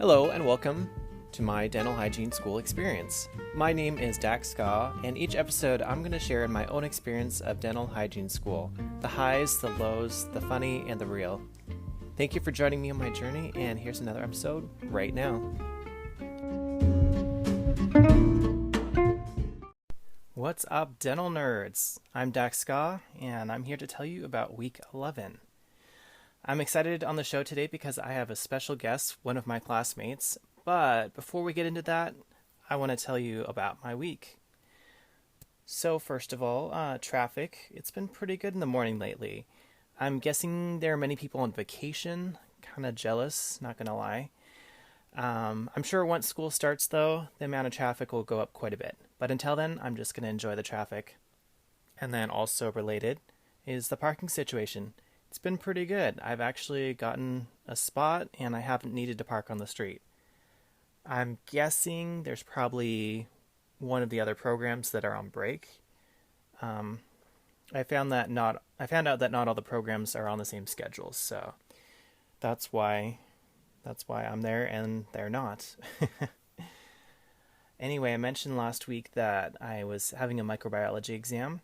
Hello and welcome to my dental hygiene school experience. My name is Dak Ska, and each episode I'm going to share my own experience of dental hygiene school, the highs, the lows, the funny, and the real. Thank you for joining me on my journey, and here's another episode right now. What's up, dental nerds? I'm Dak Ska, and I'm here to tell you about week 11. I'm excited on the show today because I have a special guest, one of my classmates. But before we get into that, I want to tell you about my week. So first of all, traffic. It's been pretty good in the morning lately. I'm guessing there are many people on vacation. Kind of jealous, not going to lie. I'm sure once school starts, though, the amount of traffic will go up quite a bit. But until then, I'm just going to enjoy the traffic. And then also related is the parking situation. It's been pretty good. I've actually gotten a spot and I haven't needed to park on the street. I'm guessing there's probably one of the other programs that are on break. I found out that not all the programs are on the same schedule, so that's why I'm there and they're not. Anyway, I mentioned last week that I was having a microbiology exam.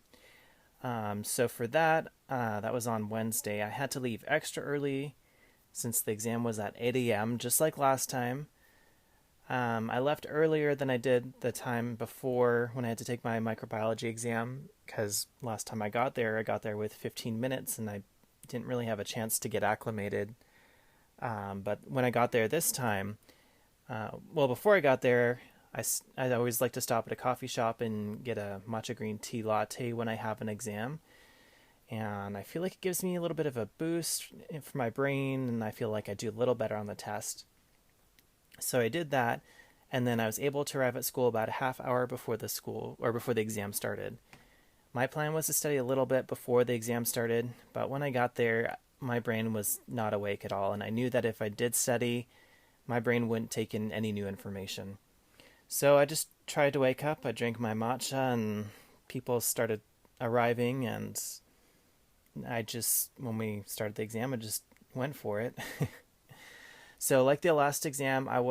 So for that was on Wednesday. I had to leave extra early since the exam was at 8 a.m., just like last time. I left earlier than I did the time before when I had to take my microbiology exam, because last time I got there with 15 minutes and I didn't really have a chance to get acclimated. But when I got there this time, before I got there, I always like to stop at a coffee shop and get a matcha green tea latte when I have an exam. And I feel like it gives me a little bit of a boost for my brain, and I feel like I do a little better on the test. So I did that, and then I was able to arrive at school about a half hour before the exam started. My plan was to study a little bit before the exam started, but when I got there, my brain was not awake at all, and I knew that if I did study, my brain wouldn't take in any new information. So I just tried to wake up, I drank my matcha, and people started arriving, and when we started the exam, I just went for it. So like the last exam, like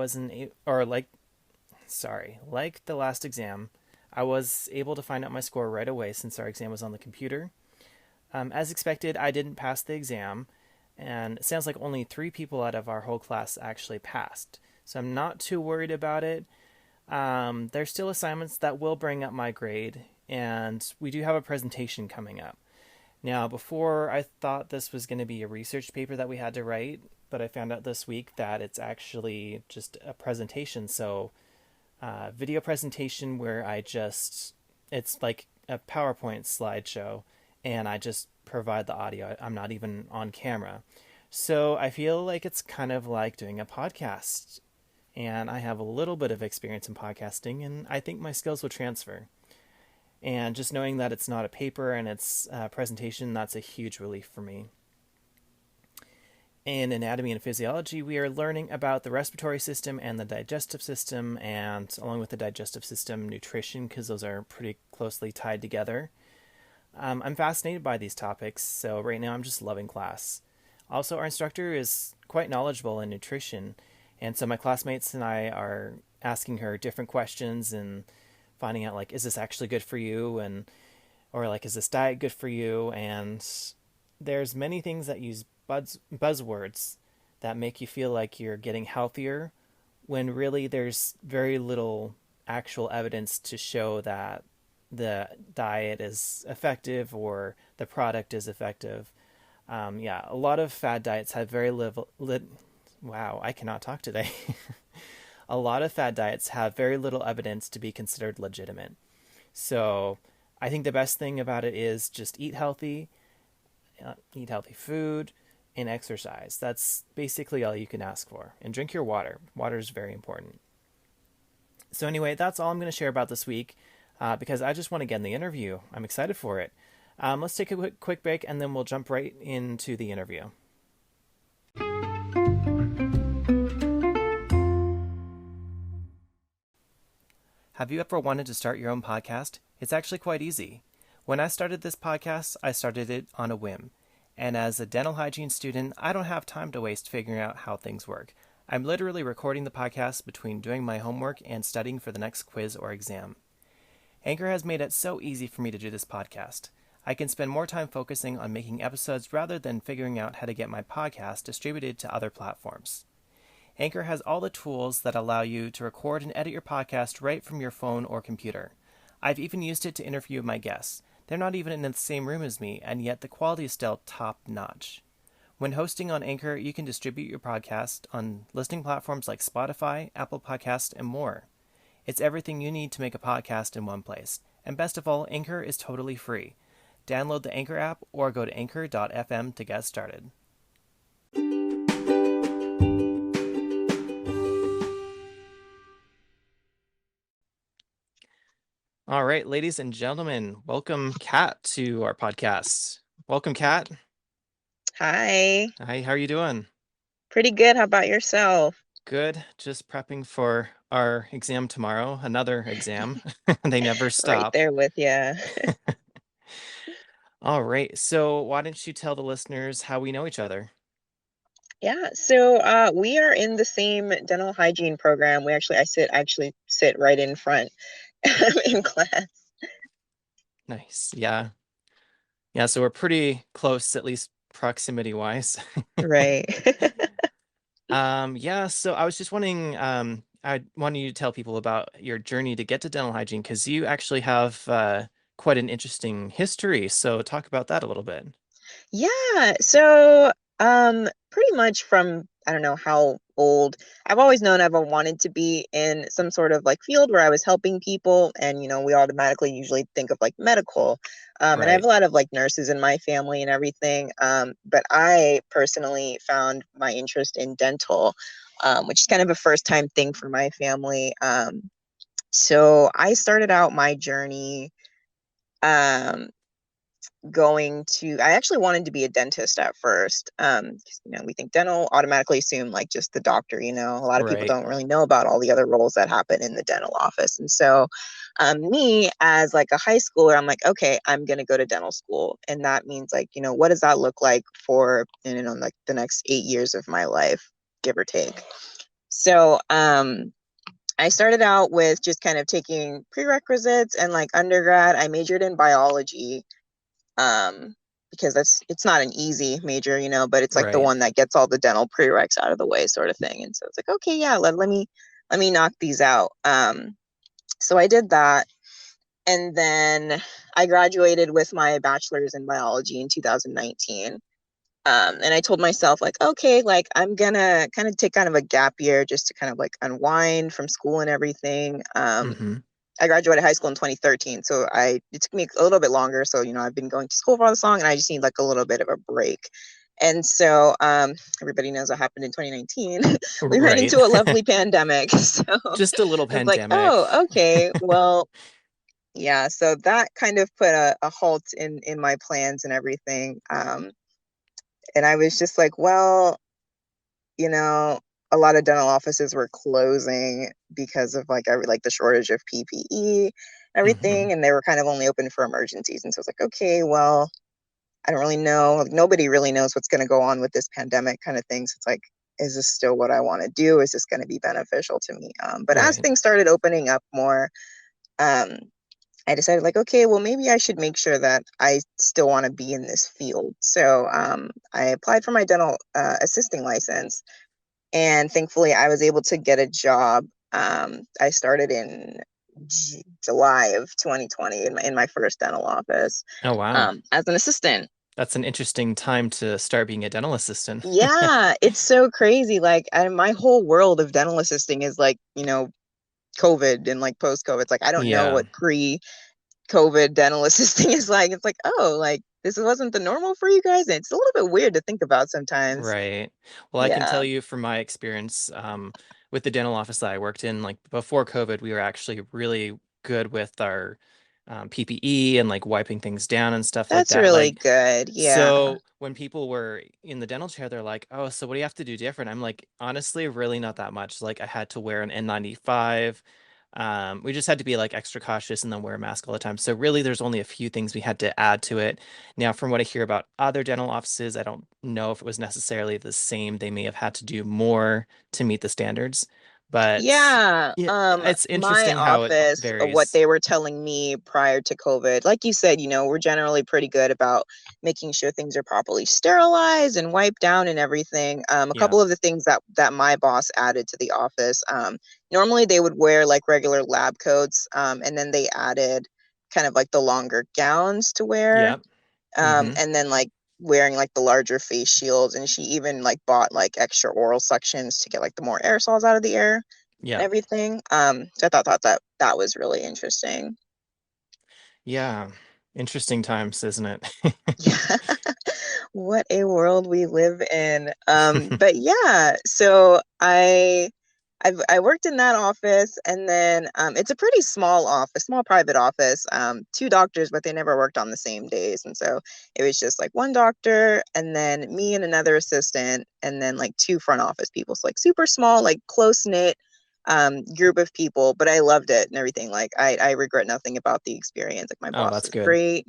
the last exam, I was able to find out my score right away since our exam was on the computer. As expected, I didn't pass the exam, and it sounds like only 3 people out of our whole class actually passed. So I'm not too worried about it. There's still assignments that will bring up my grade, and we do have a presentation coming up. Now, before I thought this was going to be a research paper that we had to write, but I found out this week that it's actually just a presentation. So, video presentation where it's like a PowerPoint slideshow, and I just provide the audio. I'm not even on camera. So I feel like it's kind of like doing a podcast. And I have a little bit of experience in podcasting, and I think my skills will transfer. And just knowing that it's not a paper and it's a presentation, that's a huge relief for me. In anatomy and physiology, we are learning about the respiratory system and the digestive system, and along with the digestive system, nutrition, because those are pretty closely tied together. I'm fascinated by these topics, so right now I'm just loving class. Also, our instructor is quite knowledgeable in nutrition, and so my classmates and I are asking her different questions and finding out, like, is this actually good for you? Or like, is this diet good for you? And there's many things that use buzzwords that make you feel like you're getting healthier, when really there's very little actual evidence to show that the diet is effective or the product is effective. A lot of fad diets have very little... Wow, I cannot talk today. A lot of fad diets have very little evidence to be considered legitimate. So I think the best thing about it is just eat healthy food, and exercise. That's basically all you can ask for. And drink your water. Water is very important. So anyway, that's all I'm going to share about this week, because I just want to get in the interview. I'm excited for it. Let's take a quick break, and then we'll jump right into the interview. Have you ever wanted to start your own podcast? It's actually quite easy. When I started this podcast, I started it on a whim. And as a dental hygiene student, I don't have time to waste figuring out how things work. I'm literally recording the podcast between doing my homework and studying for the next quiz or exam. Anchor has made it so easy for me to do this podcast. I can spend more time focusing on making episodes rather than figuring out how to get my podcast distributed to other platforms. Anchor has all the tools that allow you to record and edit your podcast right from your phone or computer. I've even used it to interview my guests. They're not even in the same room as me, and yet the quality is still top notch. When hosting on Anchor, you can distribute your podcast on listening platforms like Spotify, Apple Podcasts, and more. It's everything you need to make a podcast in one place. And best of all, Anchor is totally free. Download the Anchor app or go to anchor.fm to get started. All right, ladies and gentlemen, welcome Kat to our podcast. Welcome, Kat. Hi. Hi, how are you doing? Pretty good. How about yourself? Good. Just prepping for our exam tomorrow, another exam. They never Right stop. there with you. All right, so why don't you tell the listeners how we know each other? Yeah, so we are in the same dental hygiene program. I actually sit right in front in class. Nice. Yeah. Yeah, so we're pretty close, at least proximity wise. Right. Yeah, so I was just wondering, I wanted you to tell people about your journey to get to dental hygiene because you actually have quite an interesting history. So talk about that a little bit. Yeah, so pretty much from I don't know how old. I've always known I've wanted to be in some sort of like field where I was helping people and we automatically usually think of like medical. And I have Right. a lot of like nurses in my family and everything. But I personally found my interest in dental, which is kind of a first time thing for my family. So I started out my journey um I actually wanted to be a dentist at first. 'Cause, we think dental automatically assume like just the doctor, a lot of people Right. don't really know about all the other roles that happen in the dental office. And so me as like a high schooler, I'm like, okay, I'm going to go to dental school. And that means like, what does that look like for, like the next 8 years of my life, give or take. So, I started out with just kind of taking prerequisites and like undergrad. I majored in biology um, because it's not an easy major, but it's like the Right. one that gets all the dental prereqs out of the way, sort of thing. And so it's like, okay, yeah, let me knock these out. So I did that, and then I graduated with my bachelor's in biology in 2019. And I told myself like, okay, like I'm gonna kind of take kind of a gap year just to kind of like unwind from school and everything. Mm-hmm. I graduated high school in 2013, so it took me a little bit longer. So I've been going to school for all this long, and I just need like a little bit of a break. And so everybody knows what happened in 2019. We ran Right. into a lovely pandemic, so Just a little it's like, pandemic. oh, okay, well, yeah. So that kind of put a halt in my plans and everything. And I was just like, well, you know, a lot of dental offices were closing because of like the shortage of PPE, Mm-hmm. everything, and they were kind of only open for emergencies. And so it's like, okay, well, I don't really know. Like, nobody really knows what's going to go on with this pandemic kind of thing. So it's like, is this still what I want to do? Is this going to be beneficial to me? But as Right. things started opening up more, um, I decided like, okay, well, maybe I should make sure that I still want to be in this field. So I applied for my dental assisting license, and thankfully I was able to get a job. I started in July of 2020 in my first dental office Oh, wow. as an assistant. That's an interesting time to start being a dental assistant. Yeah, it's so crazy. Like my whole world of dental assisting is like, COVID and like post COVID. It's like I don't know Yeah. what pre-COVID dental assisting is like. It's like, oh, like this wasn't the normal for you guys. And it's a little bit weird to think about sometimes. Right. Well, I can tell Yeah, you from my experience, with the dental office that I worked in, like before COVID, we were actually really good with our PPE and like wiping things down and stuff like that's that. really Like, good. Yeah. so when people were in the dental chair, they're like, "Oh, so what do you have to do different?" I'm like, honestly, really not that much. Like, I had to wear an N95. We just had to be like extra cautious and then wear a mask all the time. So really, there's only a few things we had to add to it. Now, from what I hear about other dental offices, I don't know if it was necessarily the same. They may have had to do more to meet the standards, but Yeah, it's my interesting how it office, what varies. they were telling me prior to COVID, like you said, we're generally pretty good about making sure things are properly sterilized and wiped down and everything. A Yeah, couple of the things that my boss added to the office, normally they would wear like regular lab coats, and then they added kind of like the longer gowns to wear, yeah, mm-hmm, and then like wearing like the larger face shields, and she even like bought like extra oral suctions to get like the more aerosols out of the air and yeah, everything. So I thought that was really interesting. yeah. Interesting times, isn't it? Yeah. What a world we live in. But yeah, so I worked in that office, and then it's a pretty small office, small private office. Two doctors, but they never worked on the same days, and so it was just like one doctor, and then me and another assistant, and then like two front office people. So like super small, like close knit group of people. But I loved it and everything. Like I regret nothing about the experience. Like my Oh, boss that's was good. great,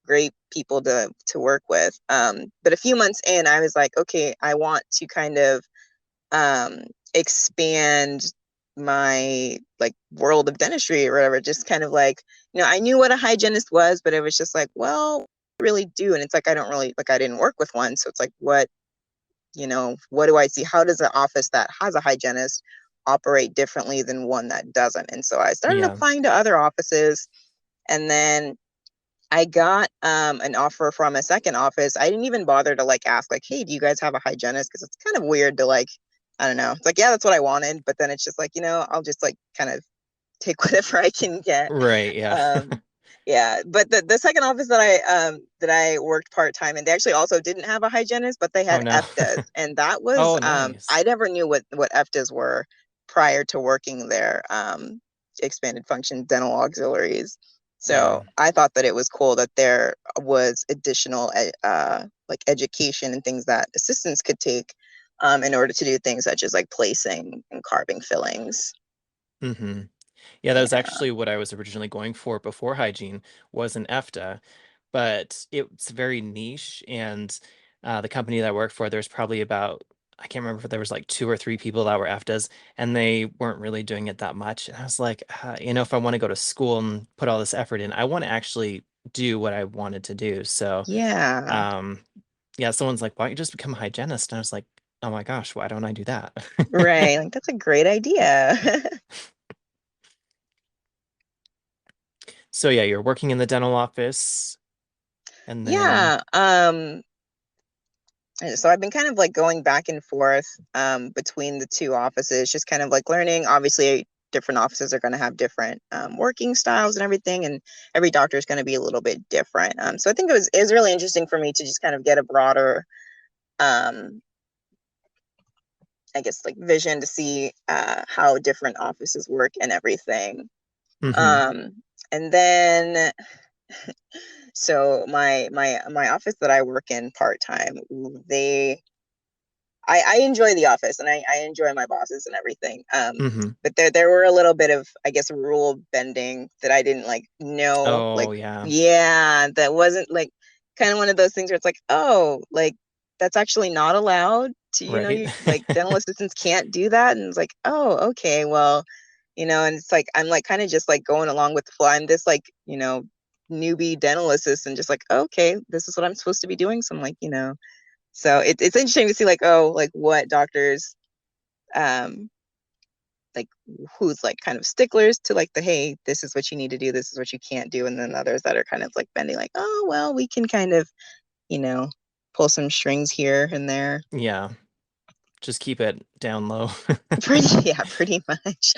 great people to work with. But a few months in, I was like, okay, I want to kind of expand my like world of dentistry or whatever. Just kind of like, I knew what a hygienist was, but it was just like, well, I really do. And it's like I don't really like I didn't work with one. So it's like what do I see? How does an office that has a hygienist operate differently than one that doesn't? And so I started Yeah. applying to other offices, and then I got an offer from a second office. I didn't even bother to like ask like, hey, do you guys have a hygienist? Because it's kind of weird to like, I don't know. It's like, yeah, that's what I wanted, but then it's just like, I'll just like kind of take whatever I can get. Right, yeah. Um, yeah, but the second office that I worked part time in, they actually also didn't have a hygienist, but they Oh had no. EFTAs, and that was Oh, nice. I never knew what EFTAs were prior to working there. Expanded function dental auxiliaries. Yeah. So I thought that it was cool that there was additional like education and things that assistants could take in order to do things such as like placing and carving fillings. hmm Yeah, that was Yeah. actually what I was originally going for before hygiene was an EFTA, but it's very niche and the company that I worked for, there's probably about I can't remember if there was like two or three people that were EFTAs and they weren't really doing it that much. And I was like, if I want to go to school and put all this effort in, I want to actually do what I wanted to do. So, Yeah. um, yeah, someone's like, why don't you just become a hygienist? And I was like, oh my gosh, why don't I do that? Right. Like that's a great idea. So yeah, you're working in the dental office and then Yeah. So I've been kind of like going back and forth between the two offices, just kind of like learning. Obviously, different offices are going to have different working styles and everything, and every doctor is going to be a little bit different. So I think it was really interesting for me to just kind of get a broader, um, I guess, like vision to see how different offices work and everything. hmm Um, and then my office that I work in part time, they I enjoy the office, and I enjoy my bosses and everything. hmm But there were a little bit of, I guess, rule bending that I didn't like know. Oh Like, yeah. yeah, that wasn't like kind of one of those things where it's like, oh, like that's actually not allowed to, Right. you like dental assistants can't do that. And it's like, oh, okay, well, and it's like I'm like kind of just like going along with the flow. I'm this like, newbie dental assistant, just like, okay, this is what I'm supposed to be doing. So I'm like, so it's interesting to see like, oh, like what doctors um like who's like kind of sticklers to like the, hey, this is what you need to do, this is what you can't do, and then others that are kind of like bending like, oh well, we can kind of, you know pull some strings here and there. Yeah. Just keep it down low. Yeah, pretty much.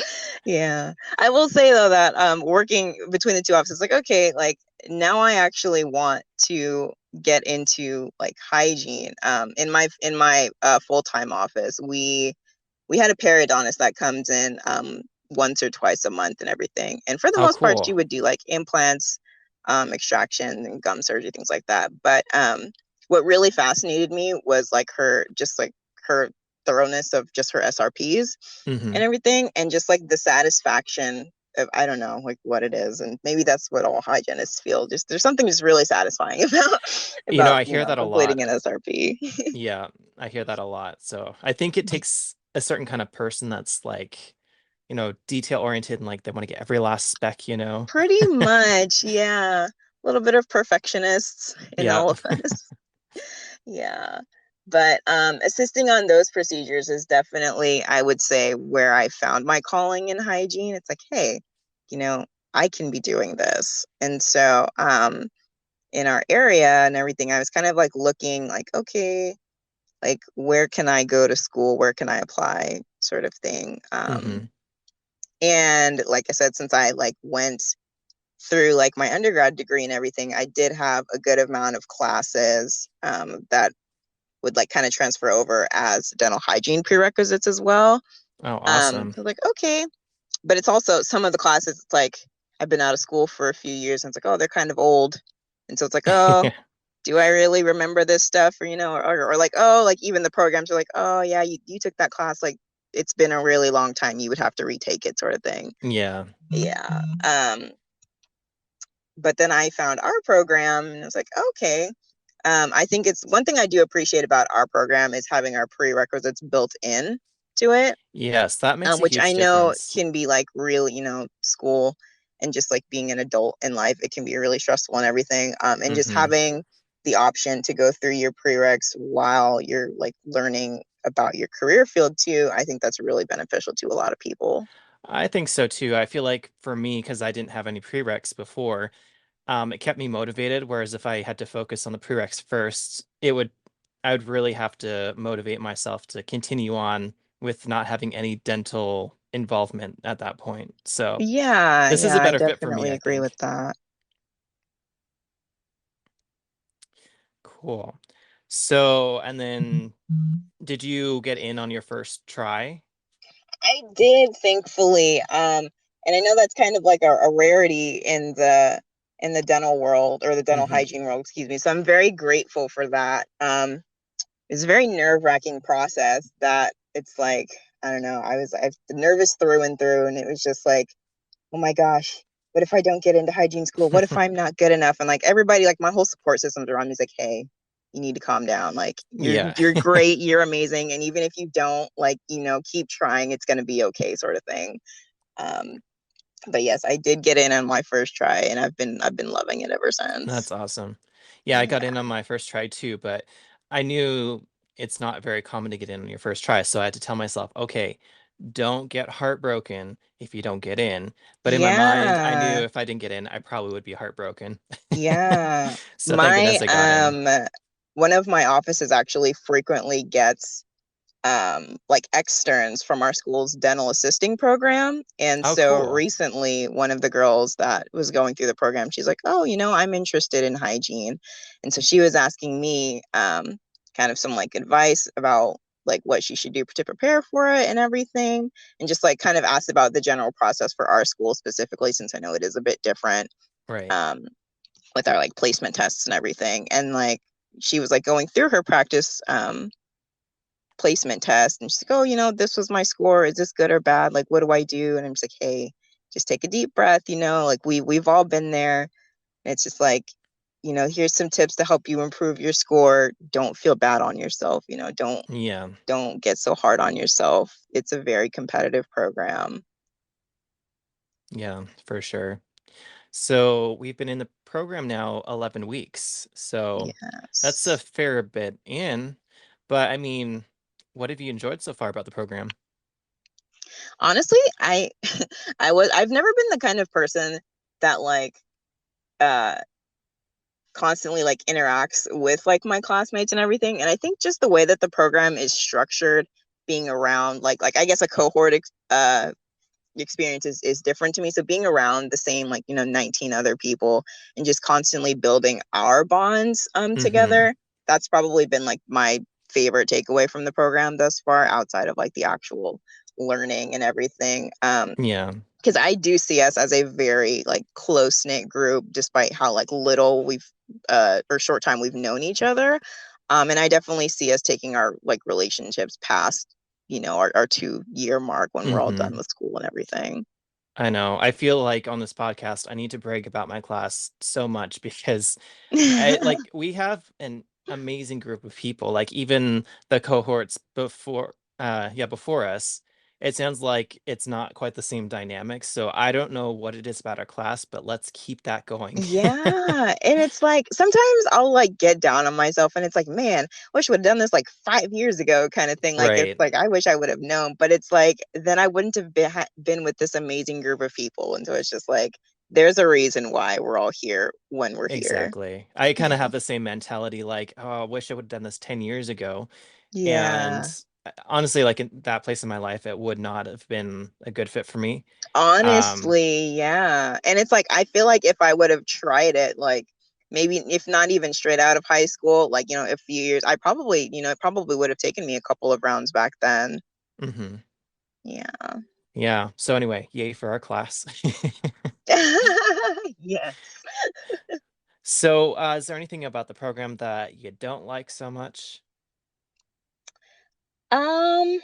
Yeah, I will say though that working between the two offices, like, okay, like now I actually want to get into like hygiene. In my full-time office, we had a periodontist that comes in once or twice a month and everything. And for the Oh, most part, she cool. would do like implants, extraction, and gum surgery, things like that. But what really fascinated me was like her, just like her. thoroughness of just her SRPs Hmm. and everything, and just like the satisfaction of, I don't know, like what it is, and maybe that's what all hygienists feel. Just there's something just really satisfying about I hear that a completing lot. an SRP. Yeah, I hear that a lot. So I think it takes a certain kind of person that's like, detail oriented and like they want to get every last speck. Pretty much, yeah. A little bit of perfectionists in Yeah. all of us. Yeah. But assisting on those procedures is definitely, I would say, where I found my calling in hygiene. It's like, hey, you know, I can be doing this. And so in our area and everything, I was kind of like looking like, okay, like where can I go to school? Where can I apply? Sort of thing. Hmm. And like I said, since I like went through like my undergrad degree and everything, I did have a good amount of classes that would like kind of transfer over as dental hygiene prerequisites as well. Oh, awesome. So like, okay, but it's also some of the classes, it's like I've been out of school for a few years and it's like, oh, they're kind of old. And so it's like, oh, do I really remember this stuff? Or, or like, oh, like even the programs are like, oh, yeah, you took that class. Like it's been a really long time. You would have to retake it, sort of thing. Yeah. Yeah. But then I found our program and I was like, okay. I think it's one thing I do appreciate about our program is having our prerequisites built in to it, Yes, that makes a which I huge know difference. can be like really, school and just like being an adult in life, it can be really stressful and everything. And just Hmm. having the option to go through your prereqs while you're like learning about your career field too, I think that's really beneficial to a lot of people. I think so too. I feel like for me, because I didn't have any prereqs before, it kept me motivated. Whereas if I had to focus on the prereqs first, I would really have to motivate myself to continue on with not having any dental involvement at that point. So Yeah, this is a yeah, I better fit for me, definitely I agree with think. that. Cool. So, and then did you get in on your first try? I did, thankfully. And I know that's kind of like a rarity in the dental world or the dental Hmm. hygiene world, excuse me. So I'm very grateful for that. It's a very nerve-wracking process that it's like, I don't know, I was nervous through and through, and it was just like, oh my gosh, what if I don't get into hygiene school? What if I'm not good enough? And like everybody, like my whole support system's around me is like, hey, you need to calm down. Like Yeah. you're great, you're amazing. And even if you don't, like, keep trying, it's gonna be okay, sort of thing. Um, but yes, I did get in on my first try and I've been loving it ever That's since. awesome. Yeah, I got Yeah. in on my first try too, but I knew it's not very common to get in on your first try. So I had to tell myself, okay, don't get heartbroken if you don't get in. But in my mind, I knew Yeah. if I didn't get in, I probably would be heartbroken. Yeah. So thank My goodness I got in. one of my offices actually frequently gets like externs from our school's dental assisting program. And Oh, so cool. recently, one of the girls that was going through the program, she's like, oh, I'm interested in hygiene. And so she was asking me kind of some like advice about like what she should do to prepare for it and everything. And just like kind of asked about the general process for our school specifically, since I know it is a bit different Right. um, with our like placement tests and everything. And like she was like going through her practice placement test and she's like, oh, this was my score, is this good or bad, like what do I do? And I'm just like, hey, just take a deep breath, like we've all been there. And it's just like, here's some tips to help you improve your score. Don't feel bad on yourself, Yeah. don't get so hard on yourself. It's a very competitive program. Yeah, for sure. So we've been in the program now 11 weeks. So that's a Yes, fair bit in. But I mean, what have you enjoyed so far about the program? honestly, I've never been the kind of person that like uh constantly like interacts with like my classmates and everything. And I think just the way that the program is structured, being around like I guess a cohort experience is different to me. So being around the same like 19 other people and just constantly building our bonds Hmm. together, that's probably been like my favorite takeaway from the program thus far, outside of like the actual learning and everything. Yeah. Because I do see us as a very like close knit group, despite how like little we've or short time we've known each other. And I definitely see us taking our like relationships past our 2 year mark when we're all done Hmm. with school and everything. I know. I feel like on this podcast, I need to brag about my class so much because like we have an amazing group of people. Like even the cohorts before us, it sounds like it's not quite the same dynamic. So I don't know what it is about our class, but let's keep that going. Yeah. And it's like sometimes I'll like get down on myself and it's like, man, wish I would have done this like 5 years ago kind of thing. Like it's Right. like I wish I would have known, but it's like then I wouldn't have been with this amazing group of people. And so it's just like there's a reason why we're all here when we're here. Exactly. I kind of have the same mentality, like, oh, I wish I would have done this 10 years ago. And Yeah. honestly, like in that place in my life, it would not have been a good fit for me. Um, Honestly, yeah. And it's like I feel like if I would have tried it, like maybe if not even straight out of high school, like, a few years, I probably, it probably would have taken me a couple of rounds back then. mhm. Yeah. Yeah. So anyway, yay for our class. Yes. So, is there anything about the program that you don't like so much? Um,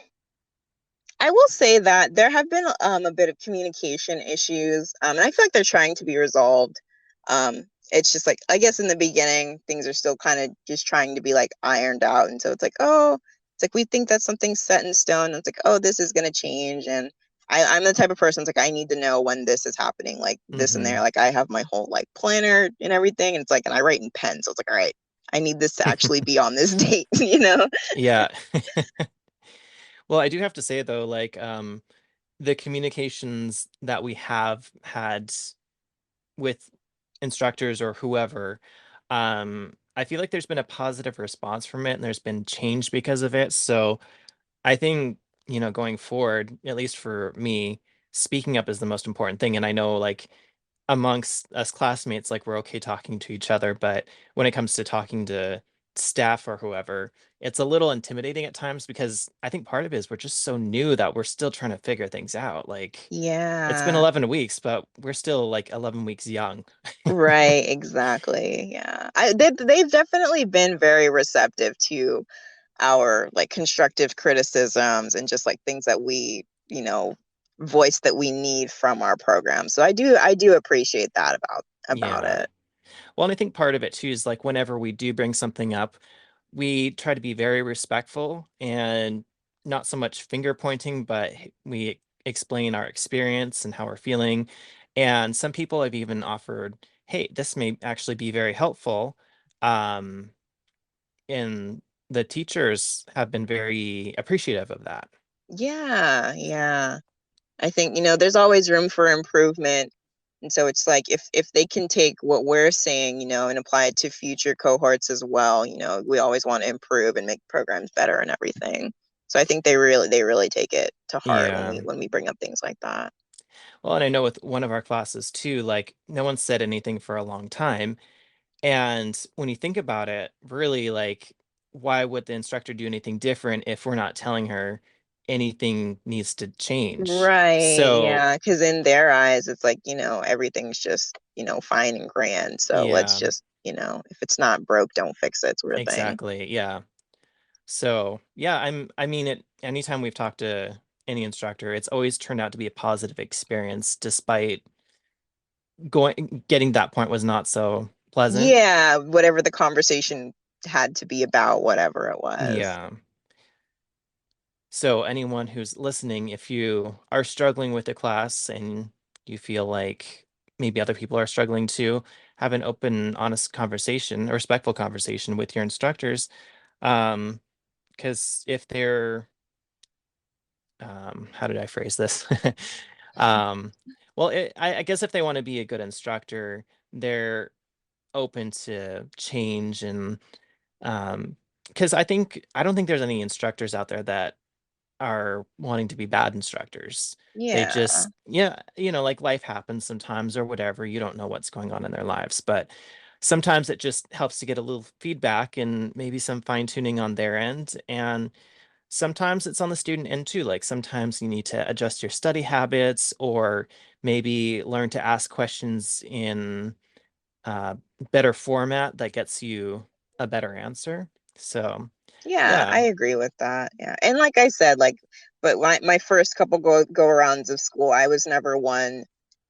I will say that there have been a bit of communication issues, and I feel like they're trying to be resolved. It's just like I guess in the beginning things are still kind of just trying to be like ironed out, and so it's like it's like we think that something's set in stone. And it's like this is gonna change, and I'm the type of person it's like I need to know when this is happening, like this and there. Hmm. Like I have my whole like planner and everything, and it's like and I write in pen, so it's like all right, I need this to actually be on this date, you know? Yeah. Well, I do have to say though, like, the communications that we have had with instructors or whoever, I feel like there's been a positive response from it and there's been change because of it. So I think, going forward, at least for me, speaking up is the most important thing. And I know, like, amongst us classmates, like, we're okay talking to each other, but when it comes to talking to staff or whoever, it's a little intimidating at times because I think part of it is we're just so new that we're still trying to figure things out. Like, it's been Yeah. 11 weeks, but we're still like 11 weeks young. Right, exactly. Yeah. They've definitely been very receptive to our like constructive criticisms and just like things that we, voice that we need from our program. So I do appreciate that about Yeah. it. Well, and I think part of it too is like whenever we do bring something up, we try to be very respectful and not so much finger pointing, but we explain our experience and how we're feeling. And some people have even offered, hey, this may actually be very helpful. Um, and the teachers have been very appreciative of that. Yeah, yeah. I think, there's always room for improvement. And so it's like if they can take what we're saying, and apply it to future cohorts as well, we always want to improve and make programs better and everything. So I think they really take it to heart when we Yeah. when we bring up things like that. Well, and I know with one of our classes too, like no one said anything for a long time. And when you think about it, really, like, why would the instructor do anything different if we're not telling her anything needs to change? Right, So, yeah, because in their eyes, it's like, everything's just, fine and grand. So let's yeah, just, if it's not broke, don't fix it sort of thing. exactly. Yeah. So, yeah, I mean it anytime we've talked to any instructor, it's always turned out to be a positive experience despite getting that point was not so pleasant. Yeah, whatever the conversation had to be about, whatever it was. Yeah. So, anyone who's listening, if you are struggling with a class and you feel like maybe other people are struggling too, have an open, honest conversation, a respectful conversation with your instructors. Um, because if they're, how did I phrase this? Um, well, I guess if they want to be a good instructor, they're open to change and, because I don't think there's any instructors out there that are wanting to be bad instructors. They Yeah. just, yeah, like life happens sometimes or whatever. You don't know what's going on in their lives, but sometimes it just helps to get a little feedback and maybe some fine tuning on their end. And sometimes it's on the student end too. Like sometimes you need to adjust your study habits or maybe learn to ask questions in uh, better format that gets you a better answer. So, Yeah, Yeah. I agree with that. Yeah. And like I said, like, but my first couple go arounds of school, I was never one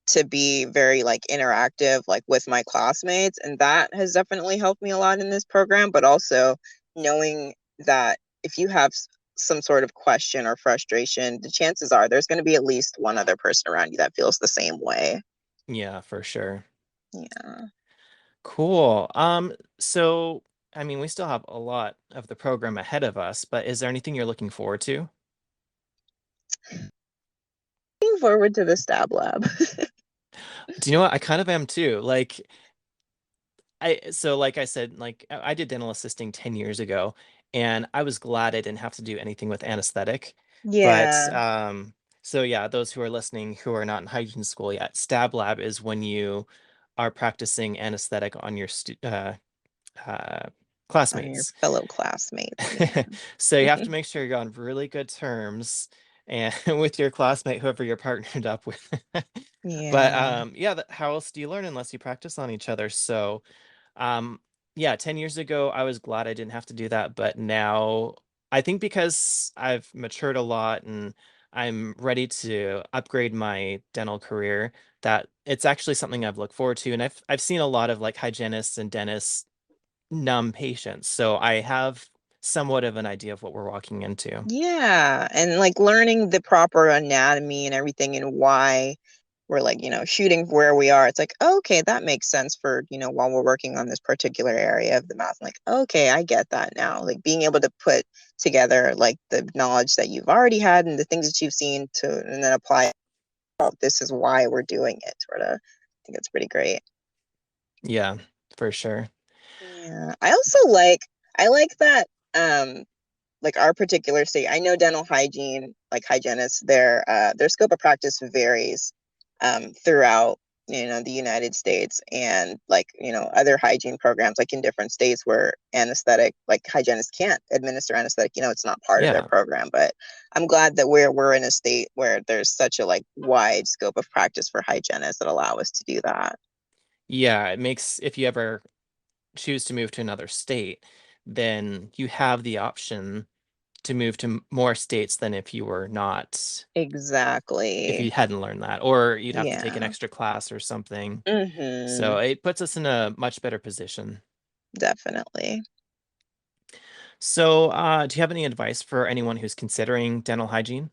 to be very like interactive like with my classmates, and that has definitely helped me a lot in this program, but also knowing that if you have some sort of question or frustration, the chances are there's going to be at least one other person around you that feels the same way. Yeah, for sure. Yeah. Cool. So I mean, we still have a lot of the program ahead of us, but is there anything you're looking forward to? Looking forward to the stab lab. Do you know what? I kind of am too. Like I said, like I did dental assisting 10 years ago, and I was glad I didn't have to do anything with anesthetic. But Yeah, so yeah, those who are listening who are not in hygiene school yet, stab lab is when you are practicing anesthetic on your uh, on your classmates. fellow classmates. Yeah. So you have to make sure you're on really good terms and with your classmate, whoever you're partnered up with. But Yeah. yeah, how else do you learn unless you practice on each other? So um, yeah, 10 years ago, I was glad I didn't have to do that, but now I think because I've matured a lot and I'm ready to upgrade my dental career, that it's actually something I've looked forward to. And I've seen a lot of like hygienists and dentists numb patients, so I have somewhat of an idea of what we're walking into. Yeah, and like learning the proper anatomy and everything and why we're like, shooting where we are. It's like, okay, that makes sense for, while we're working on this particular area of the mouth. I'm like, okay, I get that now. Like being able to put together like the knowledge that you've already had and the things that you've seen to and then apply, oh, this is why we're doing it, sort of. I think it's pretty great. Yeah, for sure. Yeah. I like that like our particular state, I know dental hygiene, like hygienists, their scope of practice varies throughout, the United States and like, other hygiene programs like in different states where anesthetic, like hygienists can't administer anesthetic, it's not part of their Yeah. program. But I'm glad that we're in a state where there's such a like wide scope of practice for hygienists that allow us to do that. Yeah, it makes if you ever choose to move to another state, then you have the option to move to more states than if you were not, if Exactly. you hadn't learned that, or you'd have to take an Yeah. extra class or something. Mm-hmm. So it puts us in a much better position. Definitely. So, do you have any advice for anyone who's considering dental hygiene?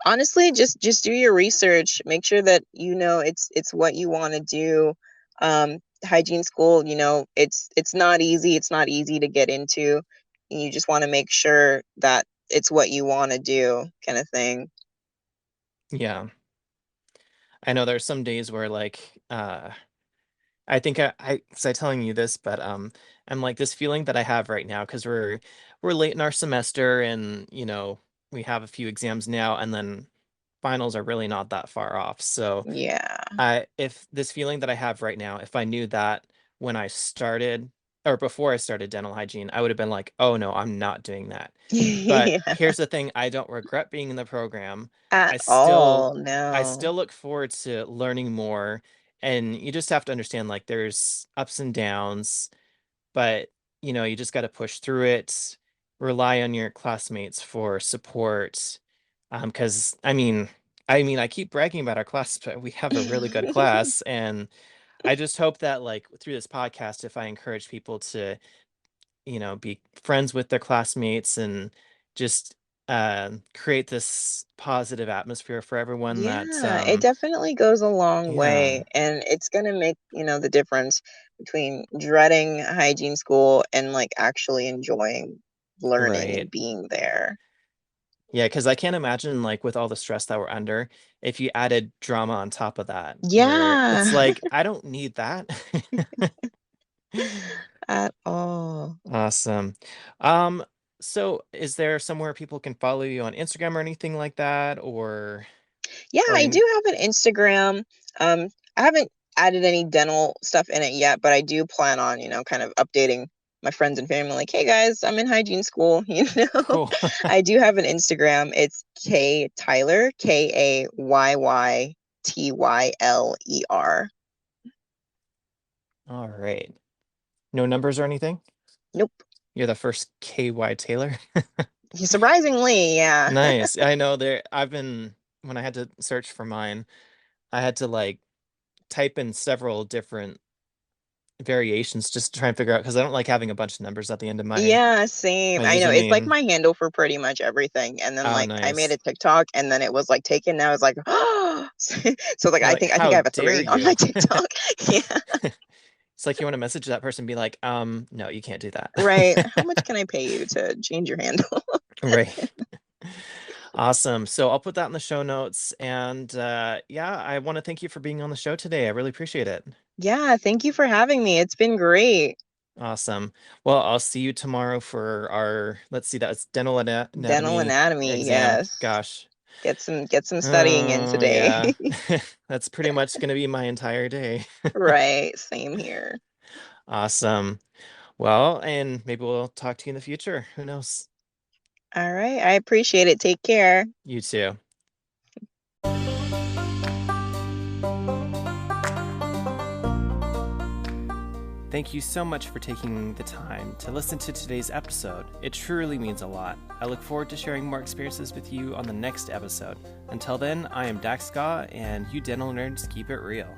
Honestly, just do your research, make sure that it's what you want to do. Hygiene school, it's not easy to get into, and you just want to make sure that it's what you want to do, kind of thing. Yeah, I know there's some days where I think was I telling you this, but I'm like this feeling that I have right now because we're late in our semester and we have a few exams now and then finals are really not that far off. So Yeah. I if this feeling that I have right now, if I knew that when I started or before I started dental hygiene, I would have been like, oh no, I'm not doing that. But Yeah, here's the thing, I don't regret being in the program. at I still all, I no. still look forward to learning more. And you just have to understand like there's ups and downs, but you just got to push through it, rely on your classmates for support. Because I keep bragging about our class, but we have a really good class, and I just hope that like through this podcast, if I encourage people to be friends with their classmates and just create this positive atmosphere for everyone that Yeah, it definitely goes a long yeah, way, and it's gonna make, the difference between dreading hygiene school and like actually enjoying learning right. and being there. Yeah, because I can't imagine like with all the stress that we're under, if you added drama on top of that, where it's Yeah, like, I don't need that. at all. Awesome. Um, so is there somewhere people can follow you on Instagram or anything like that? Yeah, Or I any do have an Instagram. I haven't added any dental stuff in it yet, but I do plan on, kind of updating my friends and family, like, hey guys, I'm in hygiene school, cool. I do have an Instagram. It's K Tyler, Kaytyler. All right. No numbers or anything? Nope. You're the first KY Taylor. Surprisingly, yeah. Nice. I know there when I had to search for mine, I had to like type in several different variations just to try and figure out because I don't like having a bunch of numbers at the end of Yeah, my same. I know. It's like username. my handle for pretty much everything. And then Oh, like I made nice. a TikTok and then it was like taken. Now it's like, oh, so like You're like, I think how I have a dare 3 on my you? TikTok. Yeah, It's like you want to message that person, and be like, no, you can't do that. right. How much can I pay you to change your handle? Right. Awesome. So I'll put that in the show notes. And yeah, I want to thank you for being on the show today. I really appreciate it. Yeah, thank you for having me. It's been great. Awesome. Well, I'll see you tomorrow for our, let's see, that's dental Dental anatomy anatomy, exam. yes. Gosh. Get some studying in Oh, today. yeah. That's pretty much going to be my entire day. Right, same here. Awesome. Well, and maybe we'll talk to you in the future. Who knows? All right, I appreciate it. Take care. You too. Thank you so much for taking the time to listen to today's episode. It truly means a lot. I look forward to sharing more experiences with you on the next episode. Until then, I am Dax Scott, and you dental nerds keep it real.